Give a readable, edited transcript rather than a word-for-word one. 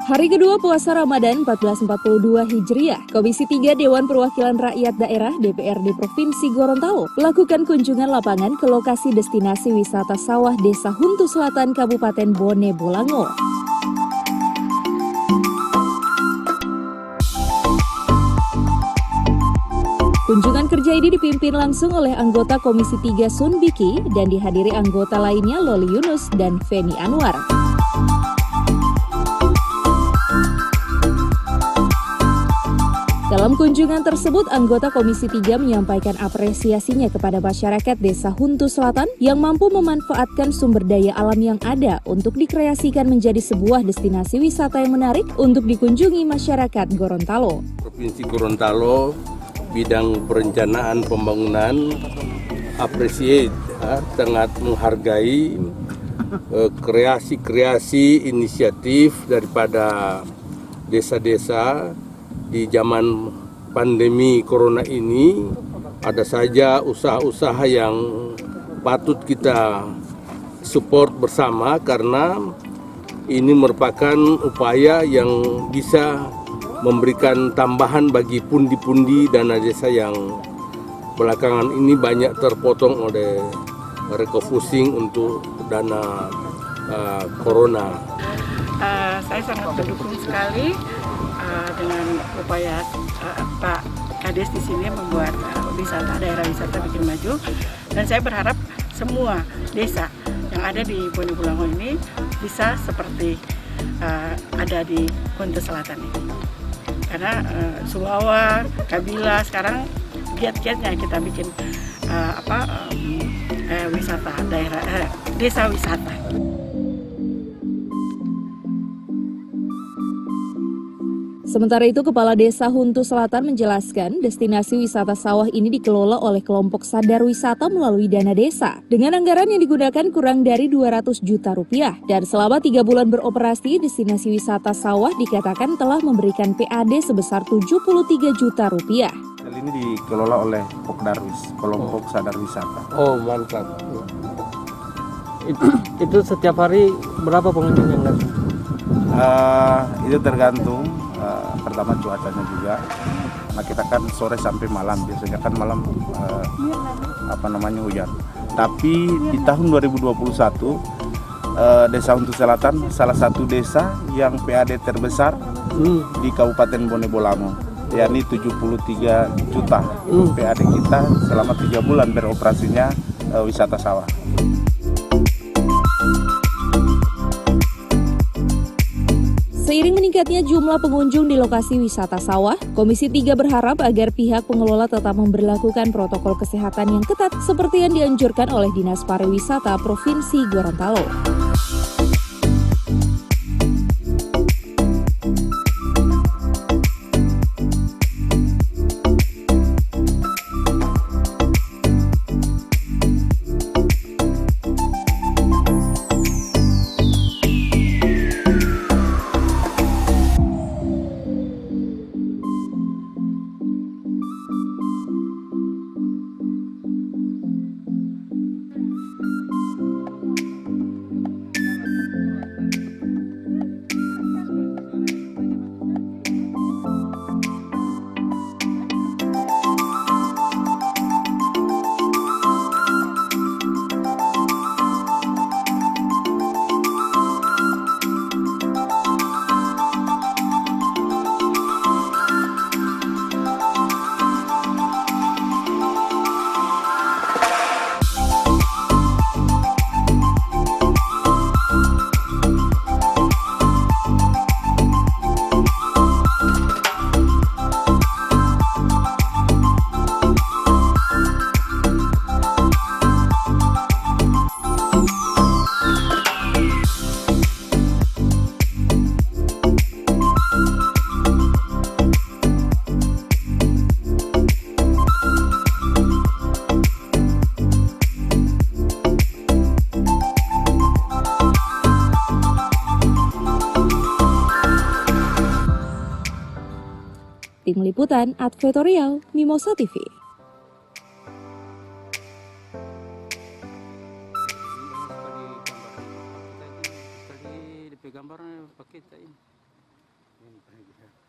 Hari kedua puasa Ramadan 1442 Hijriah, Komisi 3 Dewan Perwakilan Rakyat Daerah DPRD Provinsi Gorontalo melakukan kunjungan lapangan ke lokasi destinasi wisata sawah Desa Huntu Selatan Kabupaten Bone Bolango. Kunjungan kerja ini dipimpin langsung oleh anggota Komisi 3 Sun Biki dan dihadiri anggota lainnya Loli Yunus dan Feni Anwar. Dalam kunjungan tersebut, anggota Komisi 3 menyampaikan apresiasinya kepada masyarakat Desa Huntu Selatan yang mampu memanfaatkan sumber daya alam yang ada untuk dikreasikan menjadi sebuah destinasi wisata yang menarik untuk dikunjungi masyarakat Gorontalo. Provinsi Gorontalo, bidang perencanaan pembangunan, sangat menghargai kreasi-kreasi inisiatif daripada desa-desa. Di zaman pandemi corona ini ada saja usaha-usaha yang patut kita support bersama karena ini merupakan upaya yang bisa memberikan tambahan bagi pundi-pundi dana desa yang belakangan ini banyak terpotong oleh refocusing untuk dana corona. Saya sangat mendukung sekali dengan upaya Pak Kades di sini membuat daerah wisata bikin maju, dan saya berharap semua desa yang ada di Bone Bolango ini bisa seperti ada di Huntu Selatan ini. Karena Suwawa, Kabila sekarang giat-giatnya kita bikin wisata desa wisata. Sementara itu, Kepala Desa Huntu Selatan menjelaskan destinasi wisata sawah ini dikelola oleh kelompok sadar wisata melalui dana desa. Dengan anggaran yang digunakan kurang dari 200 juta rupiah. Dan selama 3 bulan beroperasi, destinasi wisata sawah dikatakan telah memberikan PAD sebesar 73 juta rupiah. Hal ini dikelola oleh Pokdarwis, kelompok sadar wisata. Oh, mantap. Itu setiap hari berapa pengunjung yang datang? Itu tergantung pertama cuacanya juga, karena kita kan sore sampai malam, biasanya kan malam hujan. Tapi di tahun 2021 Desa Huntu Selatan salah satu desa yang PAD terbesar di Kabupaten Bone Bolango, yakni 73 juta PAD kita selama 3 bulan beroperasinya wisata sawah. Seiring meningkatnya jumlah pengunjung di lokasi wisata sawah, Komisi 3 berharap agar pihak pengelola tetap memberlakukan protokol kesehatan yang ketat seperti yang dianjurkan oleh Dinas Pariwisata Provinsi Gorontalo. Tim Liputan Advertorial Mimosa TV. Gambarnya pakai ini. gitu.